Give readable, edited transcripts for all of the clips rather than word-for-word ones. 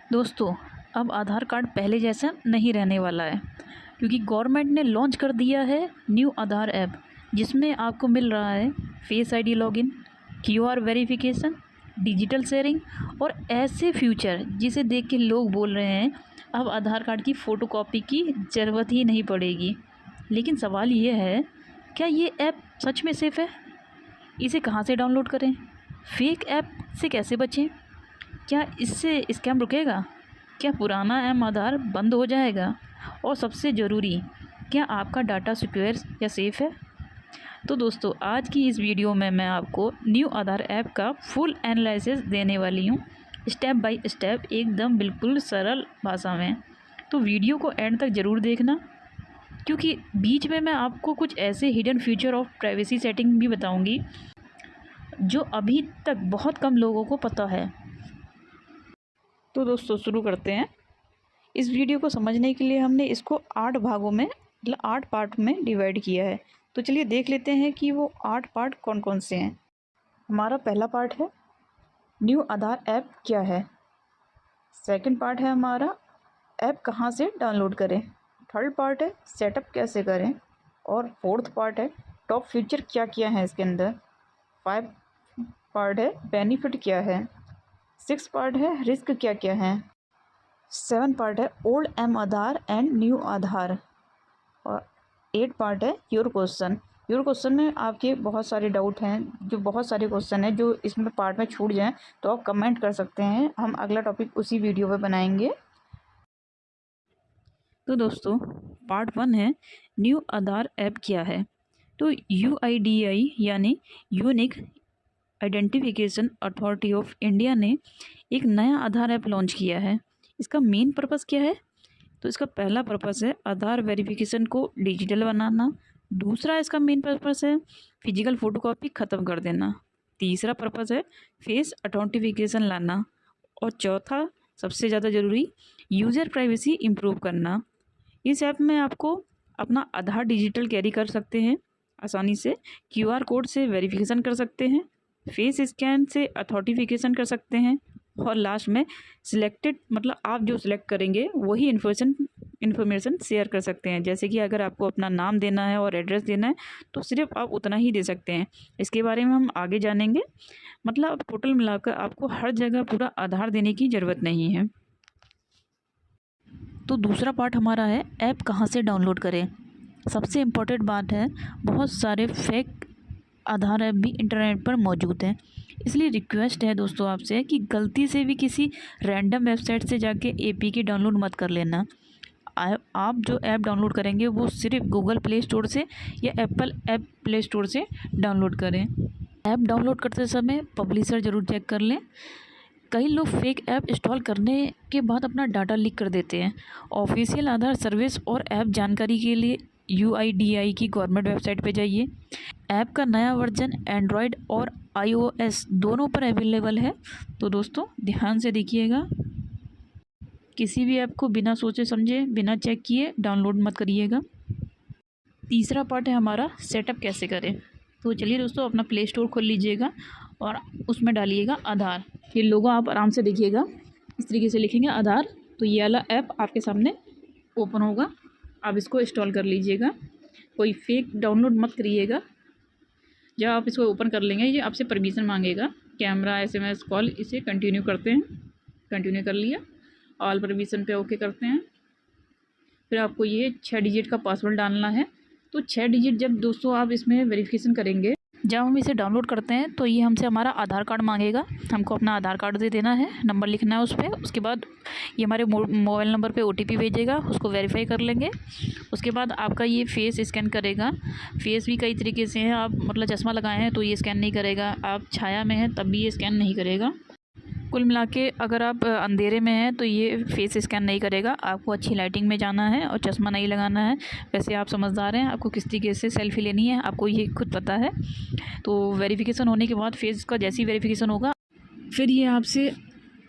दोस्तों, अब आधार कार्ड पहले जैसा नहीं रहने वाला है, क्योंकि गवर्नमेंट ने लॉन्च कर दिया है न्यू आधार ऐप, जिसमें आपको मिल रहा है face ID login, QR verification, digital sharing और ऐसे फ्यूचर जिसे देख के लोग बोल रहे हैं अब आधार कार्ड की फ़ोटोकॉपी की ज़रूरत ही नहीं पड़ेगी। लेकिन सवाल ये है, क्या ये ऐप सच में सेफ़ है? इसे कहाँ से डाउनलोड करें? फेक ऐप से कैसे बचें? क्या इससे स्कैम रुकेगा? क्या पुराना एम आधार बंद हो जाएगा? और सबसे ज़रूरी, क्या आपका डाटा सिक्योर या सेफ़ है? तो दोस्तों, आज की इस वीडियो में मैं आपको न्यू आधार ऐप का फुल एनालिसिस देने वाली हूँ, स्टेप बाय स्टेप, एकदम बिल्कुल सरल भाषा में। तो वीडियो को एंड तक ज़रूर देखना, क्योंकि बीच में मैं आपको कुछ ऐसे hidden feature of privacy setting भी बताऊँगी जो अभी तक बहुत कम लोगों को पता है। तो दोस्तों, शुरू करते हैं। इस वीडियो को समझने के लिए हमने इसको 8 भागों में, मतलब 8 पार्ट में डिवाइड किया है। तो चलिए देख लेते हैं कि वो 8 पार्ट कौन कौन से हैं। हमारा पहला पार्ट है न्यू आधार ऐप क्या है। सेकंड पार्ट है हमारा ऐप कहाँ से डाउनलोड करें। थर्ड पार्ट है सेटअप कैसे करें। और फोर्थ पार्ट है टॉप फीचर क्या क्या है इसके अंदर। 5 पार्ट है बेनिफिट क्या है। 6 पार्ट है रिस्क क्या क्या है। 7 पार्ट है old M Aadhaar and new Aadhaar. और 8 पार्ट है योर क्वेश्चन। योर क्वेश्चन में आपके बहुत सारे डाउट हैं, जो बहुत सारे क्वेश्चन हैं जो इसमें पार्ट में छूट जाएं तो आप कमेंट कर सकते हैं, हम अगला टॉपिक उसी वीडियो में बनाएंगे। तो दोस्तों, पार्ट 1 है न्यू आधार ऐप क्या है। तो UIDAI यानी unique identification authority of India ने एक नया आधार ऐप लॉन्च किया है। इसका मेन पर्पस क्या है? तो इसका पहला पर्पस है आधार वेरिफिकेशन को डिजिटल बनाना। दूसरा इसका मेन पर्पस है फिजिकल फ़ोटोकॉपी ख़त्म कर देना। तीसरा पर्पस है फेस ऑथेंटिफिकेशन लाना। और चौथा, सबसे ज़्यादा ज़रूरी, यूज़र प्राइवेसी इम्प्रूव करना। इस ऐप में आपको अपना आधार डिजिटल कैरी कर सकते हैं आसानी से, QR कोड से वेरिफिकेशन कर सकते हैं, फेस स्कैन से अथॉन्टिफिकेशन कर सकते हैं, और लास्ट में सिलेक्टेड, मतलब आप जो सिलेक्ट करेंगे वही इन्फॉर्मेशन शेयर कर सकते हैं। जैसे कि अगर आपको अपना नाम देना है और एड्रेस देना है तो सिर्फ आप उतना ही दे सकते हैं। इसके बारे में हम आगे जानेंगे। मतलब टोटल मिलाकर आपको हर जगह पूरा आधार देने की ज़रूरत नहीं है। तो दूसरा पार्ट हमारा है ऐप कहाँ से डाउनलोड करें। सबसे इम्पोर्टेंट बात है, बहुत सारे फेक आधार ऐप भी इंटरनेट पर मौजूद हैं, इसलिए रिक्वेस्ट है दोस्तों आपसे कि गलती से भी किसी रैंडम वेबसाइट से जाके APK डाउनलोड मत कर लेना। आप जो ऐप डाउनलोड करेंगे वो सिर्फ गूगल प्ले स्टोर से या एप्पल ऐप प्ले स्टोर से डाउनलोड करें। ऐप डाउनलोड करते समय पब्लिशर ज़रूर चेक कर लें। कई लोग फेक ऐप इंस्टॉल करने के बाद अपना डाटा लीक कर देते हैं। ऑफिशियल आधार सर्विस और ऐप जानकारी के लिए UIDAI की गवर्नमेंट वेबसाइट पे जाइए। ऐप का नया वर्जन एंड्रॉयड और iOS दोनों पर अवेलेबल है। तो दोस्तों, ध्यान से देखिएगा, किसी भी ऐप को बिना सोचे समझे, बिना चेक किए डाउनलोड मत करिएगा। तीसरा पार्ट है हमारा सेटअप कैसे करें। तो चलिए दोस्तों, अपना प्ले स्टोर खोल लीजिएगा और उसमें डालिएगा आधार। ये लोगो आप आराम से देखिएगा, इस तरीके से लिखेंगे आधार, तो ये वाला ऐप आपके सामने ओपन होगा। आप इसको इंस्टॉल कर लीजिएगा, कोई फेक डाउनलोड मत करिएगा। जब आप इसको ओपन कर लेंगे, ये आपसे परमिशन मांगेगा, कैमरा, SMS, कॉल, इसे कंटिन्यू करते हैं। कंटिन्यू कर लिया, ऑल परमिशन पे ओके करते हैं। फिर आपको ये 6 डिजिट का पासवर्ड डालना है। तो 6 डिजिट जब दोस्तों आप इसमें वेरिफिकेशन करेंगे, जब हम इसे डाउनलोड करते हैं तो ये हमसे हमारा आधार कार्ड मांगेगा। हमको अपना आधार कार्ड दे देना है, नंबर लिखना है उस पर। उसके बाद ये हमारे मोबाइल नंबर पे OTP भेजेगा, उसको वेरीफाई कर लेंगे। उसके बाद आपका ये फेस स्कैन करेगा। फेस भी कई तरीके से हैं, आप मतलब चश्मा लगाए हैं तो ये स्कैन नहीं करेगा, आप छाया में हैं तब भी ये स्कैन नहीं करेगा। कुल मिला के अगर आप अंधेरे में हैं तो ये फेस स्कैन नहीं करेगा। आपको अच्छी लाइटिंग में जाना है और चश्मा नहीं लगाना है। वैसे आप समझदार हैं, आपको किस तरीके से सेल्फी लेनी है आपको ये खुद पता है। तो वेरिफिकेशन होने के बाद फेस का जैसी वेरिफिकेशन होगा, फिर ये आपसे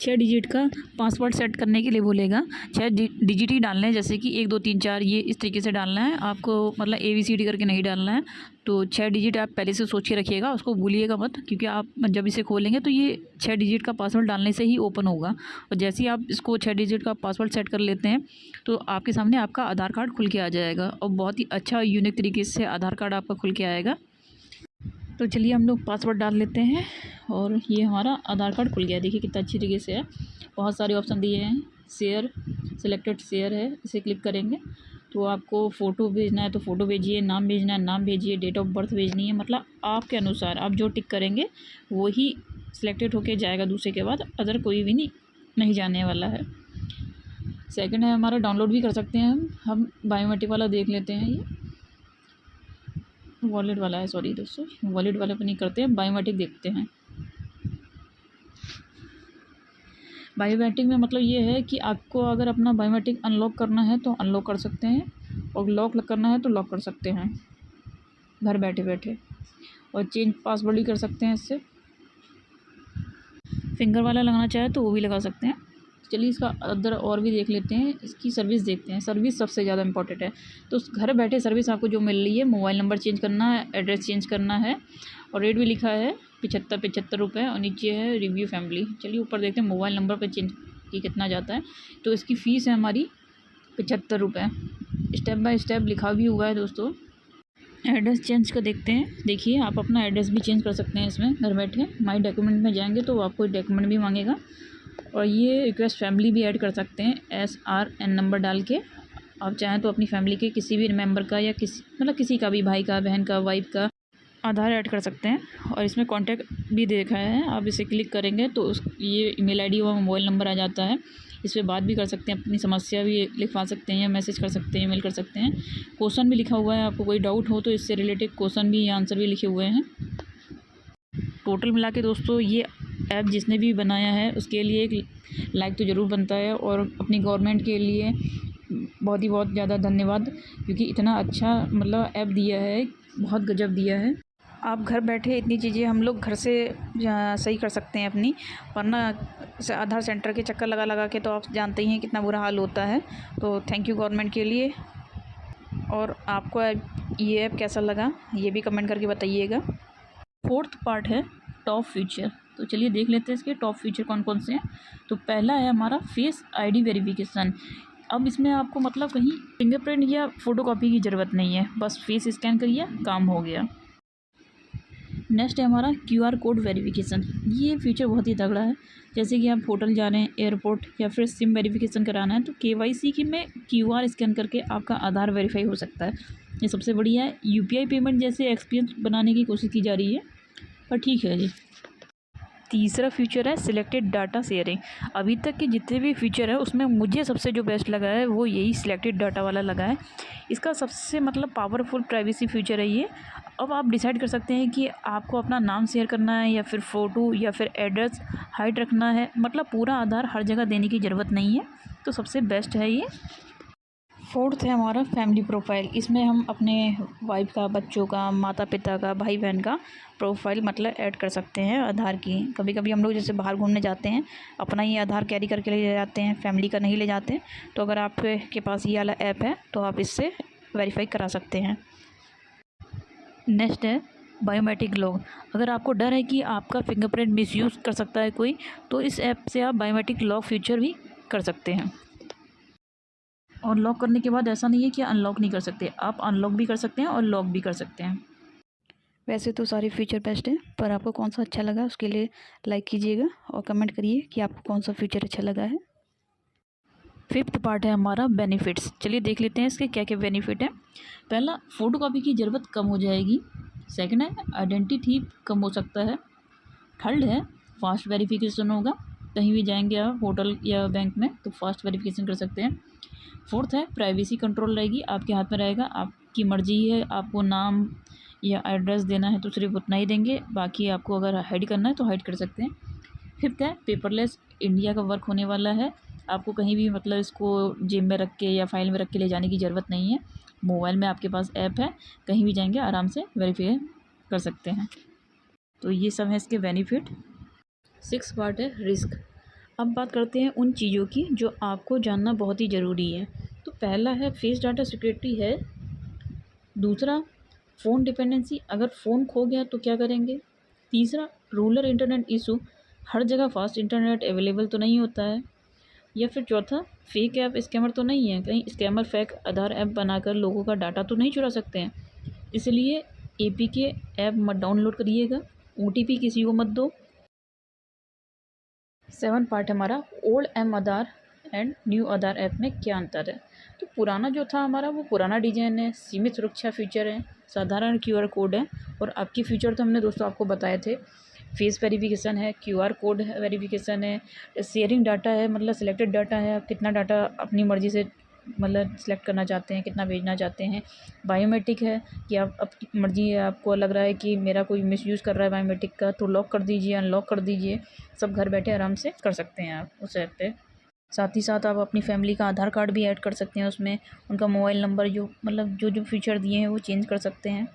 6 डिजिट का पासवर्ड सेट करने के लिए बोलेगा। 6 डिजिट ही डालने हैं, जैसे कि 1 2 3 4 ये इस तरीके से डालना है आपको, मतलब ABCD करके नहीं डालना है। तो 6 डिजिट आप पहले से सोच के रखिएगा, उसको भूलिएगा मत, क्योंकि आप जब इसे खोलेंगे तो ये 6 डिजिट का पासवर्ड डालने से ही ओपन होगा। और जैसे ही आप इसको 6 डिजिट का पासवर्ड सेट कर लेते हैं तो आपके सामने आपका आधार कार्ड खुल के आ जाएगा, और बहुत ही अच्छा यूनिक तरीके से आधार कार्ड आपका खुल के आएगा। तो चलिए हम लोग पासवर्ड डाल लेते हैं, और ये हमारा आधार कार्ड खुल गया। देखिए कितना अच्छी तरीके से है, बहुत सारे ऑप्शन दिए हैं। शेयर, सिलेक्टेड शेयर है, इसे क्लिक करेंगे तो आपको फ़ोटो भेजना है तो फ़ोटो भेजिए, नाम भेजना है नाम भेजिए, डेट ऑफ बर्थ भेजनी है, मतलब आपके अनुसार आप जो टिक करेंगे वही सिलेक्टेड होके जाएगा दूसरे के बाद, अदर कोई भी नहीं जाने वाला है। सेकंड है हमारा डाउनलोड भी कर सकते हैं हम बायोमेट्रिक वाला देख लेते हैं। ये वॉलेट वाला है, सॉरी दोस्तों, वॉलेट वाले पर नहीं करते हैं, बायोमेट्रिक देखते हैं। बायोमेट्रिक में मतलब ये है कि आपको अगर अपना बायोमेट्रिक अनलॉक करना है तो अनलॉक कर सकते हैं, और लॉक करना है तो लॉक कर सकते हैं घर बैठे बैठे, और चेंज पासवर्ड भी कर सकते हैं इससे। फिंगर वाला लगाना चाहे तो वो भी लगा सकते हैं। चलिए इसका अदर और भी देख लेते हैं, इसकी सर्विस देखते हैं। सर्विस सबसे ज़्यादा इंपॉर्टेंट है, तो घर बैठे सर्विस आपको जो मिल रही है, मोबाइल नंबर चेंज करना है, एड्रेस चेंज करना है, और रेट भी लिखा है 75 रुपये, और नीचे है रिव्यू फैमिली। चलिए ऊपर देखते हैं मोबाइल नंबर पर चेंज की कितना जाता है। तो इसकी फ़ीस है हमारी 75 रुपये, स्टेप बाय स्टेप लिखा भी हुआ है दोस्तों। एड्रेस चेंज कर देखते हैं। देखिए आप अपना एड्रेस भी चेंज कर सकते हैं इसमें घर बैठे। माई डॉक्यूमेंट में जाएंगे तो आपको डॉक्यूमेंट भी मांगेगा, और ये रिक्वेस्ट फैमिली भी ऐड कर सकते हैं SRN नंबर डाल के। आप चाहें तो अपनी फैमिली के किसी भी मेंबर का या किसी का भी, भाई का, बहन का, वाइफ का आधार ऐड कर सकते हैं। और इसमें कॉन्टैक्ट भी देखा है, आप इसे क्लिक करेंगे तो ये ईमेल ID और मोबाइल नंबर आ जाता है। इस पर बात भी कर सकते हैं, अपनी समस्या भी लिखवा सकते हैं, या मैसेज कर सकते हैं, ईमेल कर सकते हैं। क्वेश्चन भी लिखा हुआ है, आपको कोई डाउट हो तो इससे रिलेटेड क्वेश्चन भी या आंसर भी लिखे हुए हैं। टोटल मिला के दोस्तों ये ऐप जिसने भी बनाया है उसके लिए एक लाइक तो ज़रूर बनता है, और अपनी गवर्नमेंट के लिए बहुत ज़्यादा धन्यवाद, क्योंकि इतना अच्छा मतलब ऐप दिया है, बहुत गजब दिया है। आप घर बैठे इतनी चीज़ें हम लोग घर से सही कर सकते हैं अपनी, वरना आधार सेंटर के चक्कर लगा लगा के तो आप जानते ही हैं कितना बुरा हाल होता है। तो थैंक यू गवर्नमेंट के लिए। और आपको ये ऐप कैसा लगा ये भी कमेंट करके बताइएगा। फोर्थ पार्ट है टॉप फीचर। तो चलिए देख लेते हैं इसके टॉप फीचर कौन कौन से हैं। तो पहला है हमारा फेस ID वेरिफिकेशन। अब इसमें आपको मतलब कहीं फिंगरप्रिंट या फ़ोटोकॉपी की ज़रूरत नहीं है, बस फेस स्कैन करिए, काम हो गया। नेक्स्ट है हमारा QR कोड वेरिफिकेशन। ये फीचर बहुत ही तगड़ा है। जैसे कि आप होटल जा रहे हैं, एयरपोर्ट, या फिर सिम वेरिफिकेशन कराना है तो KYC की में QR स्कैन करके आपका आधार वेरीफाई हो सकता है। ये सबसे बढ़िया है। UPI पेमेंट जैसे एक्सपीरियंस बनाने की कोशिश की जा रही है, पर ठीक है जी। तीसरा फीचर है सिलेक्टेड डाटा शेयरिंग। अभी तक के जितने भी फीचर है उसमें मुझे सबसे जो बेस्ट लगा है वो यही सिलेक्टेड डाटा वाला लगा है। इसका सबसे मतलब पावरफुल प्राइवेसी फीचर है ये। अब आप डिसाइड कर सकते हैं कि आपको अपना नाम शेयर करना है, या फिर फ़ोटो, या फिर एड्रेस हाइड रखना है, मतलब पूरा आधार हर जगह देने की ज़रूरत नहीं है। तो सबसे बेस्ट है ये। फोर्थ है हमारा फैमिली प्रोफाइल। इसमें हम अपने वाइफ का, बच्चों का, माता पिता का, भाई बहन का प्रोफाइल मतलब ऐड कर सकते हैं आधार की। कभी कभी हम लोग जैसे बाहर घूमने जाते हैं, अपना ही आधार कैरी करके ले जाते हैं, फैमिली का नहीं ले जाते, तो अगर आपके पास ये वाला ऐप है तो आप इससे वेरीफाई करा सकते हैं। नेक्स्ट है बायोमेट्रिक लॉक। अगर आपको डर है कि आपका फिंगरप्रिंट मिसयूज़ कर सकता है कोई, तो इस ऐप से आप बायोमेट्रिक लॉक फीचर भी कर सकते हैं। और लॉक करने के बाद ऐसा नहीं है कि अनलॉक नहीं कर सकते, आप अनलॉक भी कर सकते हैं और लॉक भी कर सकते हैं। वैसे तो सारे फीचर बेस्ट हैं, पर आपको कौन सा अच्छा लगा उसके लिए लाइक कीजिएगा और कमेंट करिए कि आपको कौन सा फीचर अच्छा लगा है। फिफ्थ पार्ट है हमारा बेनिफिट्स। चलिए देख लेते हैं इसके क्या क्या बेनिफिट है। पहला, फ़ोटोकॉपी की ज़रूरत कम हो जाएगी। सेकंड है, आइडेंटिटी कम हो सकता है। थर्ड है, फास्ट वेरिफिकेशन होगा। कहीं भी जाएंगे आप होटल या बैंक में तो फास्ट वेरिफिकेशन कर सकते हैं। फोर्थ है, प्राइवेसी कंट्रोल रहेगी, आपके हाथ में रहेगा, आपकी मर्ज़ी है, आपको नाम या एड्रेस देना है तो सिर्फ उतना ही देंगे, बाकी आपको अगर हाइड करना है तो हाइड कर सकते हैं। फिफ्थ है, पेपरलेस इंडिया का वर्क होने वाला है। आपको कहीं भी मतलब इसको जेब में रख के या फाइल में रख के ले जाने की ज़रूरत नहीं है। मोबाइल में आपके पास ऐप है, कहीं भी जाएंगे आराम से वेरीफाई कर सकते हैं। तो ये सब है इसके बेनिफिट। सिक्स पार्ट है रिस्क। अब बात करते हैं उन चीज़ों की जो आपको जानना बहुत ही ज़रूरी है। तो पहला है फेस डाटा सिक्योरिटी है। दूसरा फ़ोन डिपेंडेंसी, अगर फ़ोन खो गया तो क्या करेंगे। तीसरा रूरल इंटरनेट इशू, हर जगह फास्ट इंटरनेट अवेलेबल तो नहीं होता है। या फिर चौथा फेक ऐप स्कैमर तो नहीं है, कहीं स्कैमर फेक आधार ऐप बनाकर लोगों का डाटा तो नहीं चुरा सकते हैं। इसलिए एपीके ऐप मत डाउनलोड करिएगा, ओटीपी किसी को मत दो। 7 पार्ट हमारा old M Aadhaar and new Aadhaar app में क्या अंतर है। तो पुराना जो था हमारा वो पुराना डिजाइन है, सीमित सुरक्षा फीचर है, साधारण क्यूआर कोड है। और आपकी फीचर तो हमने दोस्तों आपको बताए थे, फेस वेरिफिकेशन है, क्यूआर कोड वेरिफिकेशन है, शेयरिंग डाटा है, मतलब सिलेक्टेड डाटा है, आप कितना डाटा अपनी मर्ज़ी से मतलब सिलेक्ट करना चाहते हैं, कितना भेजना चाहते हैं। बायोमेट्रिक है कि आप आपकी मर्ज़ी है, आपको लग रहा है कि मेरा कोई मिसयूज़ कर रहा है बायोमेट्रिक का, तो लॉक कर दीजिए, अनलॉक कर दीजिए। सब घर बैठे आराम से कर सकते हैं आप उस ऐप पे। साथ ही साथ आप अपनी फैमिली का आधार कार्ड भी ऐड कर सकते हैं उसमें, उनका मोबाइल नंबर जो मतलब जो फीचर दिए हैं वो चेंज कर सकते हैं।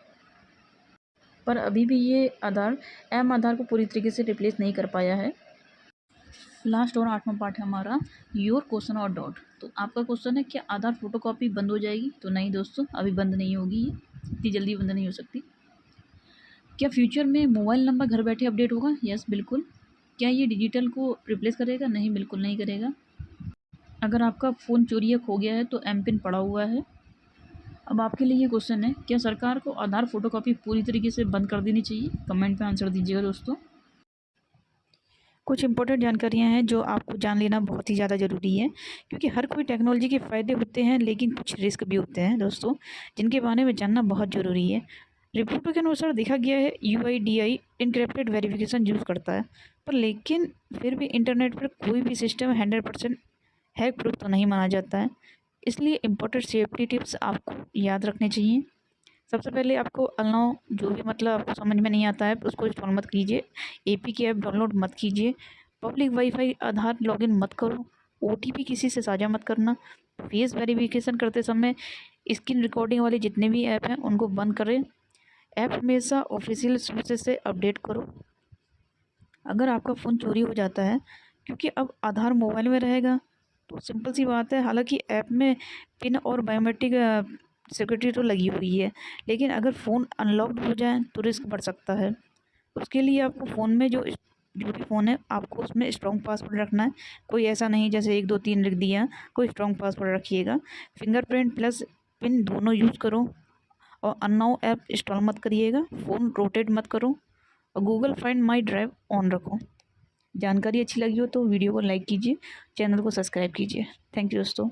पर अभी भी ये आधार एम आधार को पूरी तरीके से रिप्लेस नहीं कर पाया है। लास्ट और 8वां पार्ट है हमारा योर क्वेश्चन और डॉट। तो आपका क्वेश्चन है क्या आधार फोटोकॉपी बंद हो जाएगी। तो नहीं दोस्तों, अभी बंद नहीं होगी, ये इतनी जल्दी बंद नहीं हो सकती। क्या फ्यूचर में मोबाइल नंबर घर बैठे अपडेट होगा। यस बिल्कुल। क्या ये डिजिटल को रिप्लेस करेगा। नहीं, बिल्कुल नहीं करेगा। अगर आपका फ़ोन चोरी या खो गया है तो एम पिन पड़ा हुआ है। अब आपके लिए ये क्वेश्चन है, क्या सरकार को आधार फोटोकॉपी पूरी तरीके से बंद कर देनी चाहिए। कमेंट पे आंसर दीजिएगा दोस्तों। कुछ इंपॉर्टेंट जानकारियां हैं जो आपको जान लेना बहुत ही ज़्यादा ज़रूरी है, क्योंकि हर कोई टेक्नोलॉजी के फ़ायदे होते हैं लेकिन कुछ रिस्क भी होते हैं दोस्तों, जिनके बारे में जानना बहुत ज़रूरी है। रिपोर्टों के अनुसार देखा गया है UIDI इनक्रिप्टेड वेरिफिकेशन यूज़ करता है, पर लेकिन फिर भी इंटरनेट पर कोई भी सिस्टम 100% हैक प्रूफ तो नहीं माना जाता है। इसलिए इम्पोर्टेंट सेफ्टी टिप्स आपको याद रखने चाहिए। सबसे पहले आपको अलाउ जो भी मतलब आपको समझ में नहीं आता है उसको इंस्टॉल मत कीजिए। एपीके ऐप डाउनलोड मत कीजिए। पब्लिक वाईफाई आधार लॉगिन मत करो। ओटीपी किसी से साझा मत करना। फेस वेरिफिकेशन करते समय स्क्रीन रिकॉर्डिंग वाले जितने भी ऐप हैं उनको बंद करें। ऐप हमेशा ऑफिशियल सोर्सेज से अपडेट करो। अगर आपका फ़ोन चोरी हो जाता है, क्योंकि अब आधार मोबाइल में रहेगा, तो सिंपल सी बात है, हालांकि ऐप में पिन और बायोमेट्रिक सिक्योरिटी तो लगी हुई है, लेकिन अगर फ़ोन अनलॉक्ड हो जाए तो रिस्क बढ़ सकता है। उसके लिए आपको फ़ोन में जो भी फ़ोन है आपको उसमें स्ट्रॉन्ग पासवर्ड रखना है। कोई ऐसा नहीं जैसे 1 2 3 लिख दिया, कोई स्ट्रॉन्ग पासवर्ड रखिएगा। फिंगरप्रिंट प्लस पिन दोनों यूज़ करो। और अननोन ऐप इंस्टॉल मत करिएगा। फ़ोन रोटेट मत करो। और Google find my drive on रखो। जानकारी अच्छी लगी हो तो वीडियो को लाइक कीजिए, चैनल को सब्सक्राइब कीजिए। थैंक यू दोस्तों।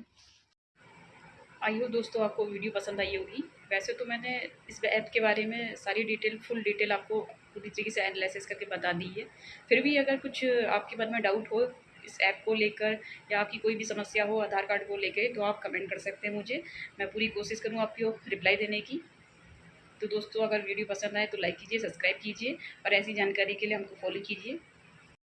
आई हो दोस्तों आपको वीडियो पसंद आई होगी। वैसे तो मैंने इस ऐप के बारे में सारी डिटेल फुल डिटेल आपको पूरी तरीके से एनालिसिस करके बता दी है। फिर भी अगर कुछ आपके मन में डाउट हो इस ऐप को लेकर या आपकी कोई भी समस्या हो आधार कार्ड को लेकर, तो आप कमेंट कर सकते हैं मुझे। मैं पूरी कोशिश करूँ आपको रिप्लाई देने की। तो दोस्तों अगर वीडियो पसंद आए तो लाइक कीजिए, सब्सक्राइब कीजिए और ऐसी जानकारी के लिए हमको फॉलो कीजिए।